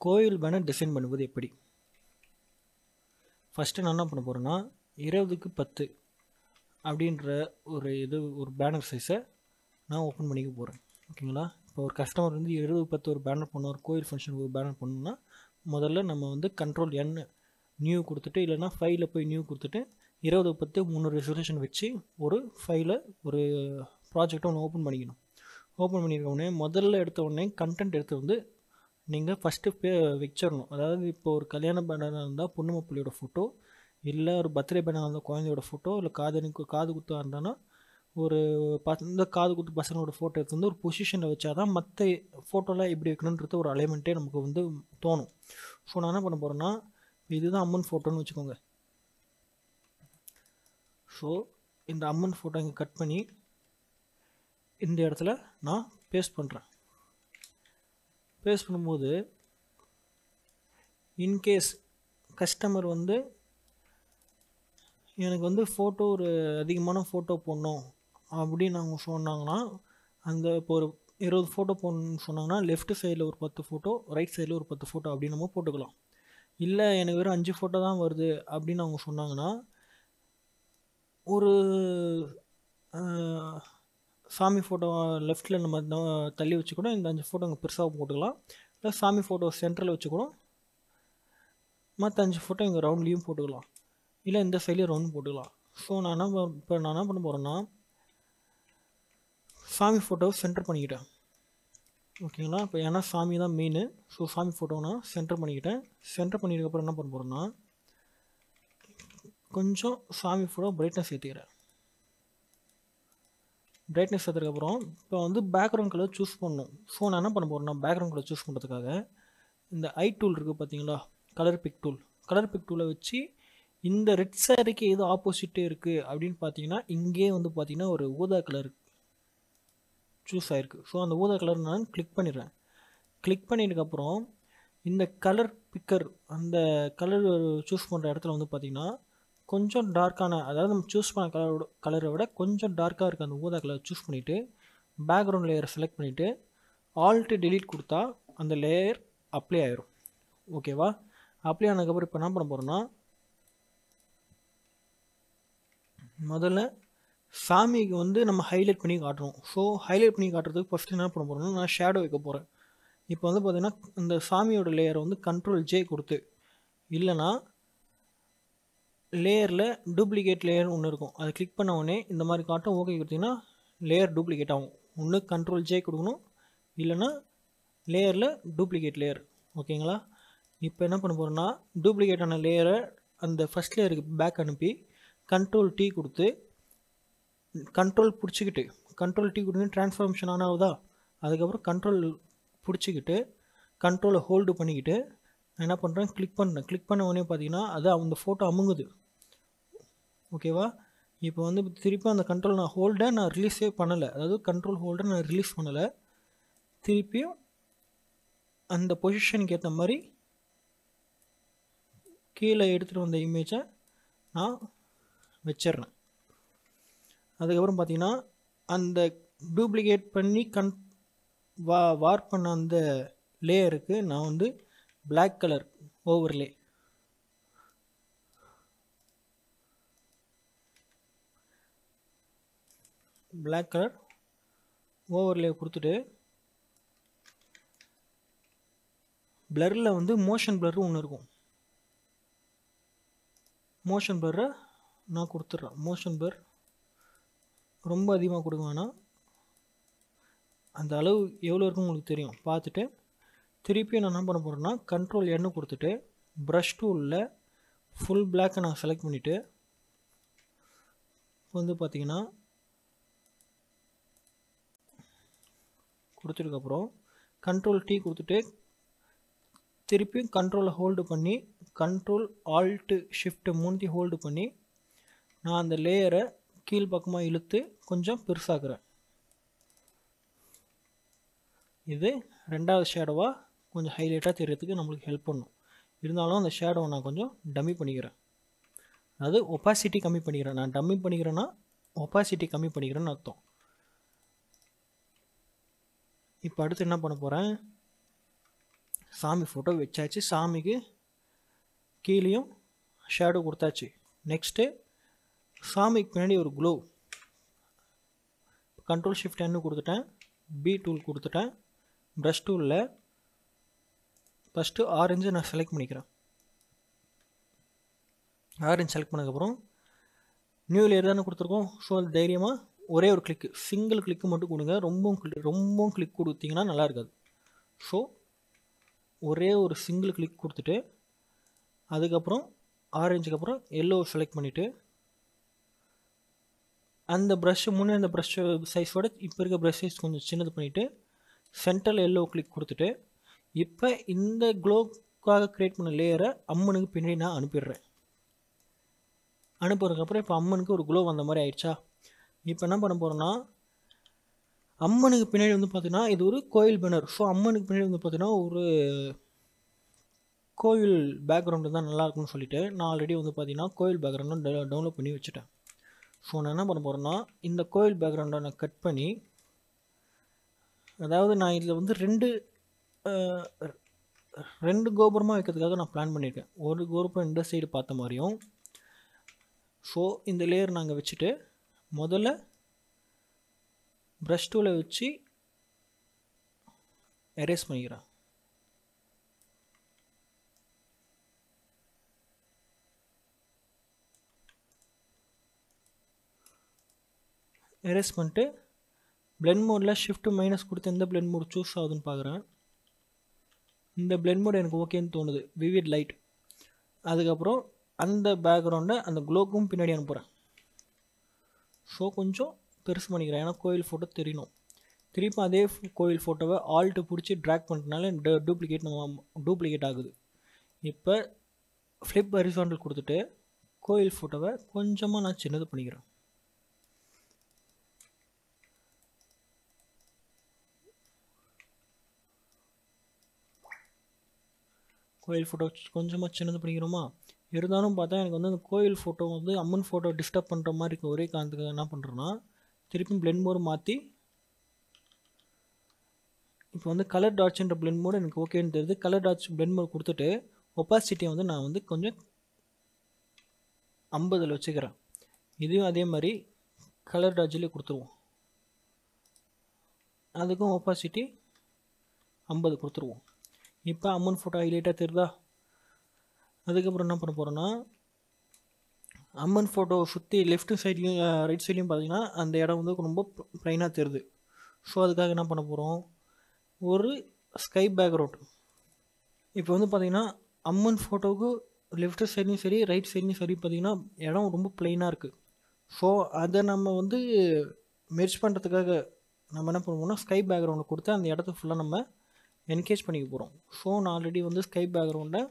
கோயில் banner design பண்ணுவது எப்படி? ஃபஸ்ட்டு நான் என்ன பண்ண போகிறேன்னா 20க்கு 10 அப்படின்ற ஒரு பேனர் சைஸை நான் ஓப்பன் பண்ணிக்க போகிறேன். ஓகேங்களா? இப்போ ஒரு கஸ்டமர் வந்து 20க்கு 10 ஒரு பேனர் பண்ணணும், ஒரு கோயில் ஃபங்க்ஷனுக்கு ஒரு பேனர் பண்ணணும்னா முதல்ல நம்ம வந்து கண்ட்ரோல் N நியூ கொடுத்துட்டு, இல்லைனா ஃபைலில் போய் நியூ கொடுத்துட்டு 20க்கு 10 3 ரெசல்யூஷன் வச்சு ஒரு ஃபைலை ஒரு ப்ராஜெக்டை ஒன்று ஓப்பன் பண்ணிக்கணும். ஓப்பன் பண்ணியிருக்க உடனே முதல்ல எடுத்த உடனே கண்டென்ட் எடுத்து வந்து நீங்கள் ஃபஸ்ட்டு வச்சிடணும். அதாவது இப்போ ஒரு கல்யாண பேனராக இருந்தால் பொண்ணு மாப்பிள்ளையோட ஃபோட்டோ, இல்லை ஒரு பர்த்டே பேனராக இருந்தால் குழந்தையோட ஃபோட்டோ, இல்லை காது குத்தாக இருந்தானா ஒரு இந்த காது குத்து பசங்களோட ஃபோட்டோ எடுத்து வந்து ஒரு பொசிஷனில் வச்சா தான் மற்ற ஃபோட்டோலாம் எப்படி வைக்கணுன்றது ஒரு அலைன்மெண்ட்டே நமக்கு வந்து தோணும். ஸோ நான் என்ன பண்ண போகிறேன்னா, இதுதான் அம்மன் ஃபோட்டோன்னு வச்சுக்கோங்க. ஸோ இந்த அம்மன் ஃபோட்டோ இங்கே கட் பண்ணி இந்த இடத்துல நான் பேஸ்ட் பண்ணுறேன். பேஸ்ட் பண்ணும்போது இன்கேஸ் கஸ்டமர் வந்து எனக்கு வந்து ஃபோட்டோ ஒரு அதிகமான ஃபோட்டோ போடணும் அப்படின்னு அவங்க சொன்னாங்கன்னா, அந்த இப்போ ஒரு 20 ஃபோட்டோ போடணும்னு சொன்னாங்கன்னா லெஃப்ட் சைடில் ஒரு 10 ஃபோட்டோ, ரைட் சைடில் ஒரு 10 ஃபோட்டோ அப்படின்னு நம்ம போட்டுக்கலாம். இல்லை எனக்கு வெறும் 5 ஃபோட்டோ தான் வருது அப்படின்னு அவங்க சொன்னாங்கன்னா, ஒரு சாமி ஃபோட்டோ லெஃப்ட்டில் நம்ம தள்ளி வச்சு கூட இந்த 5 ஃபோட்டோ இங்கே பெருசாக போட்டுக்கலாம். இல்லை சாமி ஃபோட்டோ சென்டரில் வச்சு கூட மற்ற 5 ஃபோட்டோ இங்கே ரவுண்ட்லேயும் போட்டுக்கலாம், இல்லை இந்த சைட்லேயும் ரவுண்ட் போட்டுக்கலாம். ஸோ நான் என்ன பண்ண போகிறேன்னா, சாமி ஃபோட்டோவை சென்டர் பண்ணிக்கிட்டேன். ஓகேங்களா? இப்போ ஏன்னா சாமி தான் மெயின். ஸோ சாமி ஃபோட்டோவை நான் சென்டர் பண்ணிக்கிட்டேன். சென்டர் பண்ணிக்கிறதுக்கப்புறம் என்ன பண்ண போகிறேன்னா, கொஞ்சம் சாமி ஃபோட்டோ பிரைட்னஸ் ஏற்றிக்கிறேன். பிரைட்னஸ் ஏற்றதுக்கப்புறம் இப்போ வந்து பேக்ரவுண்ட் கலர் சூஸ் பண்ணணும். ஸோ நான் என்ன பண்ண போகிறேன்னா, பேக்ரவுண்ட் கலர் சூஸ் பண்ணுறதுக்காக இந்த ஐ டூல் இருக்குது பார்த்தீங்களா, கலர் பிக் டூலை வச்சு இந்த ரெட் சாரிக்கு எது ஆப்போசிட்டே இருக்குது அப்படின்னு பார்த்தீங்கன்னா, இங்கே வந்து பார்த்தீங்கன்னா ஒரு ஊதா கலர் சூஸ் ஆகிருக்கு. ஸோ அந்த ஊதா கலர் நான் கிளிக் பண்ணிடுறேன். கிளிக் பண்ணிட்டதுக்கப்புறம் இந்த கலர் பிக்கர் அந்த கலர் சூஸ் பண்ணுற இடத்துல வந்து பார்த்திங்கன்னா கொஞ்சம் டார்க்கான, அதாவது நம்ம சூஸ் பண்ண கலரை விட கொஞ்சம் டார்க்காக இருக்க அந்த ஊதா கலர் சூஸ் பண்ணிவிட்டு பேக்ரவுண்ட் லேயரை செலக்ட் பண்ணிவிட்டு ஆல்ட் டெலீட் கொடுத்தா அந்த லேயர் அப்ளை ஆயிரும். ஓகேவா? அப்ளை ஆனதுக்கப்புறம் இப்போ என்ன பண்ண போகிறோன்னா, முதல்ல சாமிக்கு வந்து நம்ம ஹைலைட் பண்ணி காட்டுறோம். ஸோ ஹைலைட் பண்ணி காட்டுறதுக்கு ஃபஸ்ட்டு என்ன பண்ண போகிறோம்னா, நான் ஷேடோ வைக்க போகிறேன். இப்போ வந்து பார்த்திங்கன்னா இந்த சாமியோட லேயரை வந்து கண்ட்ரோல் J கொடுத்து, இல்லைனா லேயரில் டூப்ளிகேட் லேயர் ஒன்று இருக்கும், அதை கிளிக் பண்ண உடனே இந்த மாதிரி காட்டும். ஓகே கொடுத்திங்கன்னா லேயர் டூப்ளிகேட் ஆகும். ஒன்று கண்ட்ரோல் J கொடுக்கணும், இல்லைனா லேயரில் டூப்ளிகேட் லேயர். ஓகேங்களா? இப்போ என்ன பண்ண போகிறோன்னா, டூப்ளிகேட்டான லேயரை அந்த ஃபஸ்ட் லேயருக்கு பேக் அனுப்பி கண்ட்ரோல் T கொடுத்து கண்ட்ரோல் T கொடுத்து ட்ரான்ஸ்ஃபார்மேஷன் ஆன் ஆகுதா, அதுக்கப்புறம் கண்ட்ரோல் பிடிச்சிக்கிட்டு கண்ட்ரோலை ஹோல்டு பண்ணிக்கிட்டு நான் என்ன பண்ணுறேன், கிளிக் பண்ண உடனே பார்த்தீங்கன்னா அது அந்த ஃபோட்டோ அமுங்குது. ஓகேவா? இப்போ வந்து திருப்பி அந்த கண்ட்ரோல் நான் ரிலீஸே பண்ணலை, அதாவது கண்ட்ரோல் ஹோல்டை நான் ரிலீஸ் பண்ணலை. திருப்பியும் அந்த பொசிஷனுக்கு ஏற்ற மாதிரி கீழே எடுத்துகிட்டு வந்த இமேஜை நான் வச்சிடுறேன். அதுக்கப்புறம் பார்த்தீங்கன்னா அந்த டூப்ளிகேட் பண்ணி வார்ப் பண்ண அந்த லேயருக்கு நான் வந்து பிளாக் கலர் ஓவர்லே கொடுத்துட்டு பிளரில் வந்து மோஷன் பிளர் ஒன்று இருக்கும், மோஷன் பிளரை நான் கொடுத்துட்றேன். மோஷன் பிளர் ரொம்ப அதிகமாக கொடுக்க வேணாம், அந்த அளவு எவ்வளோ இருக்கும் உங்களுக்கு தெரியும். பார்த்துட்டு திருப்பி நான் என்ன பண்ண போகிறேன்னா, கண்ட்ரோல் N கொடுத்துட்டு ப்ரஷ் டூலில் ஃபுல் பிளாக்கை நான் செலக்ட் பண்ணிவிட்டு வந்து பார்த்திங்கன்னா கொடுத்ததுக்கப்புறம் கண்ட்ரோல் T கொடுத்துட்டு திருப்பியும் கண்ட்ரோலை ஹோல்டு பண்ணி கண்ட்ரோல் ஆல்ட்டு ஷிஃப்ட்டு மூணுத்தி ஹோல்டு பண்ணி நான் அந்த லேயரை கீழ் பக்கமாக இழுத்து கொஞ்சம் பெருசாக்குறேன். இது ரெண்டாவது ஷேடோவாக கொஞ்சம் ஹைலைட்டாக தெரியறதுக்கு நம்மளுக்கு ஹெல்ப் பண்ணும். இருந்தாலும் அந்த ஷேடோவை நான் கொஞ்சம் டம்மி பண்ணிக்கிறேன், அதாவது ஒப்பாசிட்டி கம்மி பண்ணிக்கிறேன். நான் டம்மி பண்ணிக்கிறேன்னா ஒப்பாசிட்டி கம்மி பண்ணிக்கிறேன்னு அர்த்தம். இப்போ அடுத்து என்ன பண்ண போகிறேன், சாமி ஃபோட்டோ வச்சாச்சு, சாமிக்கு கீழேயும் ஷேடோ கொடுத்தாச்சு. நெக்ஸ்ட்டு சாமிக்கு பின்னாடி ஒரு க்ளோ, கண்ட்ரோல் ஷிஃப்ட் N கொடுத்துட்டேன், பி டூல் கொடுத்துட்டேன். ப்ரஷ் டூலில் ஃபஸ்ட்டு ஆரஞ்சு நான் செலக்ட் பண்ணிக்கிறேன். ஆரஞ்சு செலக்ட் பண்ணதுக்கப்புறம் நியூ லேயர் தானே கொடுத்துருக்கோம். ஸோ அது தைரியமாக ஒரே ஒரு கிளிக்கு, சிங்கிள் கிளிக்கு மட்டும் கொடுங்க. ரொம்பவும் கிளிக் கொடுத்தீங்கன்னா நல்லா இருக்காது. ஸோ ஒரே ஒரு சிங்கிள் கிளிக் கொடுத்துட்டு அதுக்கப்புறம் ஆரஞ்சுக்கு அப்புறம் எல்லோ செலக்ட் பண்ணிவிட்டு அந்த ப்ரஷ்ஷு முன்னே அந்த ப்ரஷ் சைஸோட இப்போ இருக்க ப்ரஷ் சைஸ் கொஞ்சம் சின்னது பண்ணிவிட்டு சென்டரில் எல்லோ கிளிக் கொடுத்துட்டு இப்போ இந்த க்ளோக்காக க்ரியேட் பண்ண லேயரை அம்மனுக்கு பின்னாடி நான் அனுப்பிடுறேன். அனுப்புறதுக்கப்புறம் இப்போ அம்மனுக்கு ஒரு க்ளோ வந்த மாதிரி ஆயிடுச்சா. இப்போ என்ன பண்ண போகிறோன்னா, அம்மனுக்கு பின்னாடி வந்து பார்த்திங்கன்னா இது ஒரு கோயில் பேனர். ஸோ அம்மனுக்கு பின்னாடி வந்து பார்த்திங்கன்னா ஒரு கோயில் பேக்ரவுண்டு தான் நல்லாயிருக்கும்னு சொல்லிவிட்டு நான் ஆல்ரெடி வந்து பார்த்திங்கன்னா கோயில் பேக்ரவுண்டு டவுன்லோட் பண்ணி வச்சுட்டேன். ஸோ நான் என்ன பண்ண போகிறேன்னா, இந்த கோயில் பேக்ரவுண்டை நான் கட் பண்ணி, அதாவது நான் இதில் வந்து ரெண்டு கோபுரமாக வைக்கிறதுக்காக நான் பிளான் பண்ணியிருக்கேன். ஒரு கோபுரம் இந்த சைடு பார்த்த மாதிரியும். ஸோ இந்த லேயர் நாங்கள் வச்சுட்டு முதல்ல ப்ரஷ் டூலை வச்சு எரேஸ் பண்ணிக்கிறேன். எரேஸ் பண்ணிட்டு பிளெண்ட் மோடில் ஷிஃப்ட் மைனஸ் கொடுத்து எந்த பிளெண்ட் மோட் சூஸ் ஆகுதுன்னு பார்க்குறேன். இந்த பிளெண்ட் மோட் எனக்கு ஓகேன்னு தோணுது, விவிட் லைட். அதுக்கப்புறம் அந்த பேக்ரவுண்டை அந்த க்ளோக்கும் பின்னாடி அனுப்புகிறேன். ஸோ கொஞ்சம் பெருசு பண்ணிக்கிறேன், ஏன்னா கோயில் ஃபோட்டோ தெரியணும். திருப்பி அதே கோயில் ஃபோட்டோவை ஆல்ட்டு பிடிச்சி ட்ராக் பண்ணுறதுனால டூப்ளிகேட் ஆகுது. இப்போ ஃப்ளிப் ஹரிசாண்டல் கொடுத்துட்டு கோயில் ஃபோட்டோவை கொஞ்சமாக நான் சின்னது பண்ணிக்கிறேன். கோயில் ஃபோட்டோ கொஞ்சமாக சின்னது பண்ணிக்கிறோமா. இருந்தாலும் பார்த்தா எனக்கு வந்து அந்த கோயில் ஃபோட்டோ வந்து அம்மன் ஃபோட்டோ டிஸ்டர்ப் பண்ணுற மாதிரி இருக்க ஒரே காரணத்துக்கு என்ன பண்ணுறேன்னா, திருப்பி பிளெண்ட் மோடு மாற்றி இப்போ வந்து கலர் டாட்ஸ்ன்ற பிளெண்ட் மோடு எனக்கு ஓகேன்னு தெரியுது. கலர் டாட்ஸ் பிளெண்ட் மோடு கொடுத்துட்டு ஒப்பாசிட்டியை வந்து நான் வந்து கொஞ்சம் 50 வச்சுக்கிறேன். இதையும் அதே மாதிரி கலர் டாட்ஸ்லேயே கொடுத்துருவோம். அதுக்கும் ஒப்பாசிட்டி 50 கொடுத்துருவோம். இப்போ அம்மன் ஃபோட்டோ ஹைலைட்டாக தெரியுதா. அதுக்கப்புறம் என்ன பண்ண போகிறோன்னா, அம்மன் ஃபோட்டோ சுற்றி லெஃப்ட் சைட்லேயும் ரைட் சைட்லேயும் பார்த்தீங்கன்னா அந்த இடம் வந்து ரொம்ப ப்ளைனாக தெரியுது. ஸோ அதுக்காக என்ன பண்ண போகிறோம், ஒரு ஸ்கை பேக்ரவுண்ட். இப்போ வந்து பார்த்திங்கன்னா அம்மன் ஃபோட்டோவுக்கு லெஃப்ட் சைட்லேயும் சரி ரைட் சைட்லேயும் சரி பார்த்திங்கன்னா இடம் ரொம்ப ப்ளைனாக இருக்குது. ஸோ அதை நம்ம வந்து மெர்ஜ் பண்ணுறதுக்காக நம்ம என்ன பண்ணுவோம்னா ஸ்கை பேக்ரவுண்டை கொடுத்து அந்த இடத்த ஃபுல்லாக நம்ம என்கேஜ் பண்ணிக்க போகிறோம். ஸோ நான் ஆல்ரெடி வந்து ஸ்கை பேக்ரவுண்டை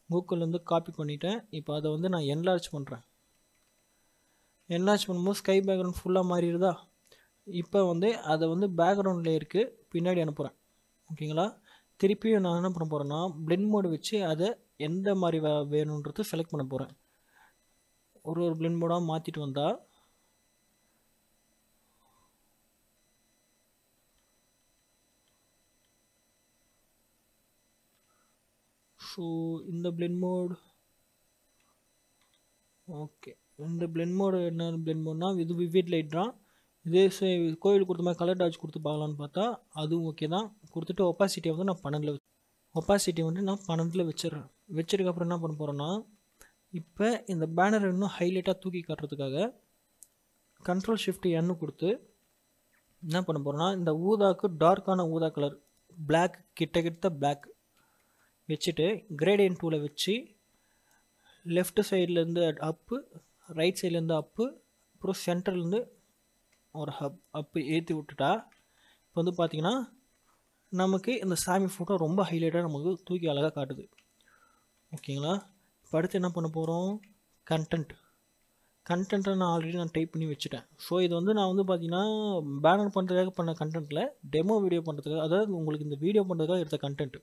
கூகுள்லேருந்து காப்பி பண்ணிட்டேன். இப்போ அதை வந்து நான் என்லார்ஜ் பண்ணுறேன். என்லார்ஜ் பண்ணும்போது ஸ்கை பேக்ரவுண்ட் ஃபுல்லாக மாறிடுதா. இப்போ வந்து அதை வந்து பேக்ரவுண்ட் லேயருக்கு பின்னாடி அனுப்புகிறேன். ஓகேங்களா. திருப்பியும் நான் என்ன பண்ண போகிறேன்னா பிளெண்ட் மோடு வச்சு அதை எந்த மாதிரி வேணுன்றது செலக்ட் பண்ண போகிறேன். ஒரு பிளெண்ட் மோடாக மாற்றிட்டு வந்தால் ஸோ இந்த பிளெண்ட் மோட் ஓகே. இந்த பிளெண்ட் மோடு என்ன பிளெண்ட் மோட்னா இது விவிட் லைட் தான். இதே கோயில் கொடுத்த மாதிரி கலர் டாட்ச் கொடுத்து பார்க்கலான்னு பார்த்தா அதுவும் ஓகே தான். கொடுத்துட்டு ஒப்பாசிட்டியை வந்து நான் 12 வச்சிடுறேன். வச்சதுக்கப்புறம் என்ன பண்ண போகிறேன்னா, இப்போ இந்த பேனர் இன்னும் ஹைலைட்டாக தூக்கி காட்டுறதுக்காக கண்ட்ரோல் ஷிஃப்ட் N கொடுத்து என்ன பண்ண போகிறேன்னா, இந்த ஊதாக்கு டார்க்கான ஊதா கலர் பிளாக் கிட்ட பிளாக் வச்சுட்டு கிரேடியன்ட் டூலை வச்சு லெஃப்ட் சைட்லேருந்து அப்பு, ரைட் சைட்லேருந்து அப்பு, அப்புறம் சென்டர்லேருந்து ஒரு அப்பு ஏற்றி விட்டுட்டா இப்போ வந்து பார்த்திங்கன்னா நமக்கு இந்த சாமி ஃபோட்டோ ரொம்ப ஹைலைட்டாக நமக்கு தூக்கி அழகாக காட்டுது. ஓகேங்களா. இப்போ அடுத்து என்ன பண்ண போகிறோம், கண்டென்ட்டை நான் ஆல்ரெடி டைப் பண்ணி வச்சுட்டேன். ஸோ இது வந்து நான் வந்து பார்த்திங்கன்னா பேனர் பண்ணுறதுக்காக பண்ண கண்டென்ட்டில் டெமோ வீடியோ பண்ணுறதுக்காக, அதாவது உங்களுக்கு இந்த வீடியோ பண்ணுறதுக்காக எடுத்த கண்டென்ட்.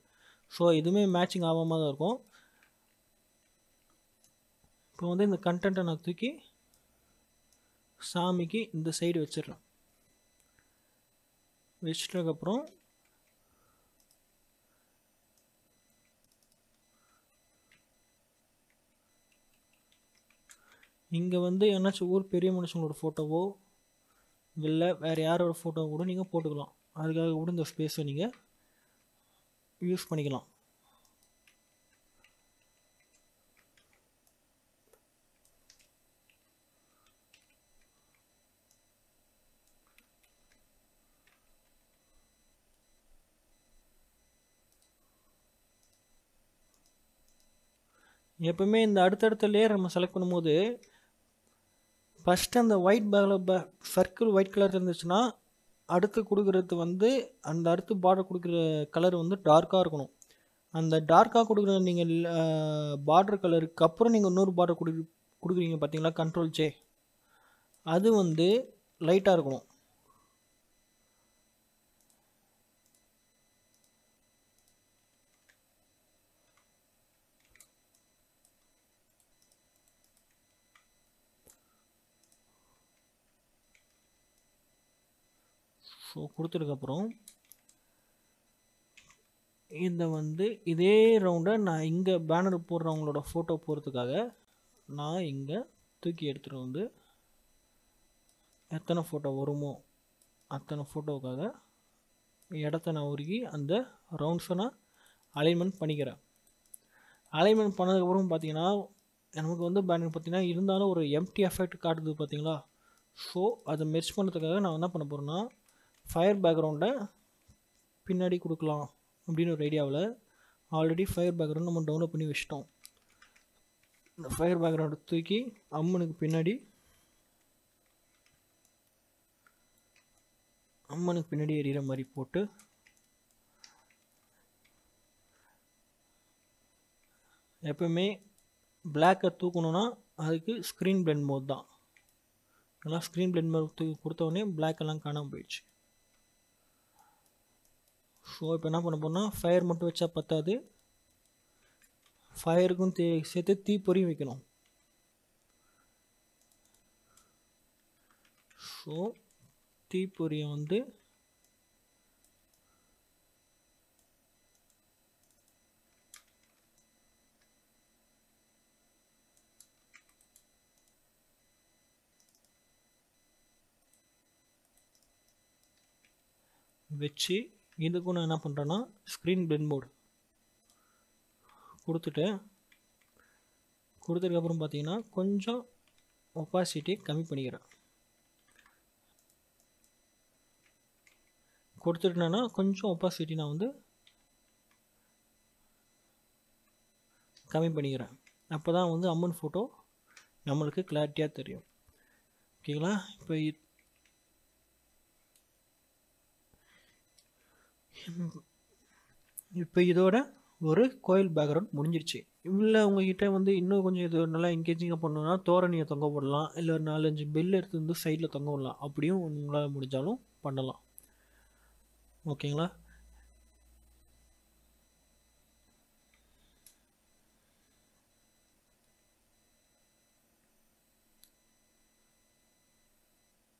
ஸோ இதுவுமே மேட்சிங் ஆகாமல் தான் இருக்கும். இப்போ வந்து இந்த கண்டென்ட்டை நான் தூக்கி சாமிக்கு இந்த சைடு வச்சிடுறேன். வச்சிட்டதுக்கப்புறம் இங்கே வந்து என்னாச்சும் ஊர் பெரிய மனுஷங்களோட ஃபோட்டோவோ இல்லை வேறு யாரோட ஃபோட்டோவோ கூட நீங்கள் போட்டுக்கலாம். அதுக்காக கூட இந்த ஸ்பேஸை நீங்கள் யூஸ் பண்ணிக்கலாம். எப்பவுமே இந்த அடுத்தடுத்த லேயர் நம்ம செலக்ட் பண்ணும்போது ஃபஸ்ட்டு அந்த ஒயிட் சர்க்கிள் ஒயிட் கலர் இருந்துச்சுன்னா அடுத்து கொடுக்குறது வந்து அந்த அடுத்து பார்டர் கொடுக்குற கலர் வந்து டார்க்காக இருக்கணும். அந்த டார்க்காக கொடுக்குற நீங்கள் பார்டர் கலருக்கு அப்புறம் நீங்கள் இன்னொரு பார்டர் கொடுக்குறீங்க பார்த்தீங்களா, கண்ட்ரோல் ஜே, அது வந்து லைட்டாக இருக்கணும். ஸோ கொடுத்ததுக்கப்புறம் இந்த வந்து இதே ரவுண்டை நான் இங்கே பேனர் போடுறவங்களோட ஃபோட்டோ போகிறதுக்காக நான் இங்கே தூக்கி எடுத்துகிட்டு வந்து எத்தனை ஃபோட்டோ வருமோ அத்தனை ஃபோட்டோவுக்காக இடத்த நான் உருகி அந்த ரவுண்ட்ஸை நான் அலைன்மெண்ட் பண்ணிக்கிறேன். அலைன்மெண்ட் பண்ணதுக்கப்புறம் பார்த்தீங்கன்னா நமக்கு வந்து பேனர் பார்த்தீங்கன்னா இருந்தாலும் ஒரு எம்டி எஃபெக்ட் காட்டுது பார்த்தீங்களா. ஸோ அதை மெர்ஜ் பண்ணுறதுக்காக நான் என்ன பண்ண போகிறேன்னா ஃபயர் பேக்ரவுண்டை பின்னாடி கொடுக்கலாம் அப்படின்னு ஒரு ஐடியாவில் ஆல்ரெடி ஃபயர் பேக்ரவுண்ட் நம்ம டவுன்லோட் பண்ணி வச்சிட்டோம். இந்த ஃபயர் பேக்ரவுண்டை தூக்கி அம்மனுக்கு பின்னாடி எரியிற மாதிரி போட்டு எப்பவுமே பிளாக்கை தூக்கணுன்னா அதுக்கு ஸ்க்ரீன் பிளெண்ட் மோட் தான். எல்லாம் ஸ்க்ரீன் பிளெண்ட் மோட் தூக்கி கொடுத்தோடனே பிளாக் எல்லாம் காணாமல் போயிடுச்சு. ஸோ இப்போ என்ன பண்ண போனால் ஃபயர் மட்டும் வச்சா பத்தாது, ஃபயருக்கும் சேர்த்து தீப்பொறியும் வைக்கணும். ஸோ தீப்பொறியை வந்து வச்சு இதுக்கும் நான் என்ன பண்ணுறேன்னா ஸ்க்ரீன் பிளெண்ட் மோட் கொடுத்ததுக்கப்புறம் பார்த்தீங்கன்னா கொஞ்சம் ஒப்பாசிட்டி கம்மி பண்ணிக்கிறேன். கொடுத்துட்டேன்னா கொஞ்சம் ஒப்பாசிட்டி நான் வந்து கம்மி பண்ணிக்கிறேன். அப்போ தான் வந்து அம்மன் ஃபோட்டோ நம்மளுக்கு கிளாரிட்டியாக தெரியும். ஓகேங்களா. இப்போ இதோட ஒரு கோயில் பேக்ரவுண்ட் முடிஞ்சிருச்சு. இல்லை உங்ககிட்ட வந்து இன்னும் கொஞ்சம் இது நல்லா என்கேஜிங்காக பண்ணணும்னா தோரணியை தொங்க போடலாம், இல்லை ஒரு 4-5 பெல் எடுத்து வந்து சைடில் தொங்க விடலாம். அப்படியும் உங்களால் முடிஞ்சாலும் பண்ணலாம். ஓகேங்களா.